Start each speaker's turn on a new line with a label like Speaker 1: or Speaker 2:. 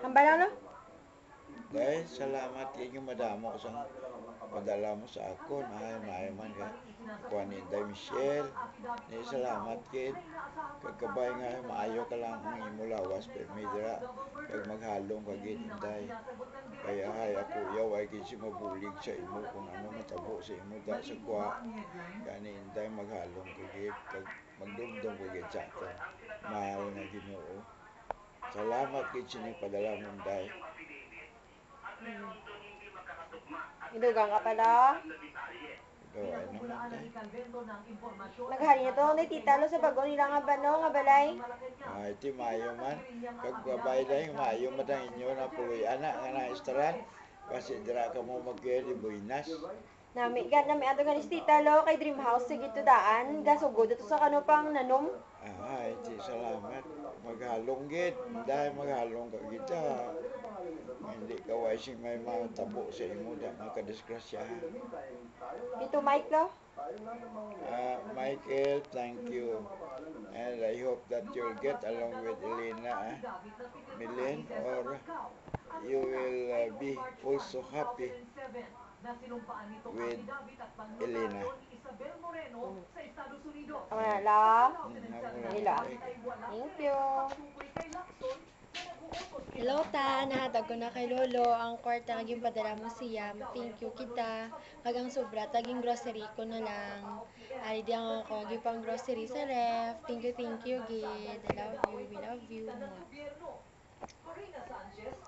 Speaker 1: Ang balalo?
Speaker 2: Dahil salamat kayo madamo sa padala mo sa ako. Nahay man ka. Kuha ni Inday Michelle. Ni salamat kid. Kagkabay nga maayo ka lang ang imo lawas. Pero may dira. Kag maghalong kagid Inday. Kaya hay ako yaw ay kid si mabulig sa imo. Kung ano matabo sa imo da sa kuha. Kani Inday maghalong kagid. Kag magdumdum kagid sa ato. Mahal na Ginoo. Salamat kid sa padala mo Inday.
Speaker 1: Idugang ka pala.
Speaker 2: Ito ay naman Day.
Speaker 1: Naghali na to. Nay titalo sa bago nila nga bano nga balay.
Speaker 2: Iti maayo man. Kag babay Day, maayo man ang inyo na puloy anak nga na restaurant. Kasi dira ka mo mag-di buinas.
Speaker 1: Nami ato nga ni titalo kay Dream House sige to daan. Gasugod ito sa kanupang nanom.
Speaker 2: Iti salamat. Maghalong gid. Dahil maghalong ka gid hindi ka wising may mga tabo sa imo da nga kadisgrasyahan.
Speaker 1: Ito Mike lo.
Speaker 2: Michael, thank you. And I hope that you'll get along with Elena, Millen, or you will be also happy with Elena.
Speaker 1: Wala la. Ila. Thank you. Hello ta, nahatag ko na kay Lolo ang kwarta naging padala mo siya. Thank you kita. Kagang sobra taging grocery ko na lang. Ay di ako gipang grocery sa ref. Thank you gid. I love you. We love you. Mwah.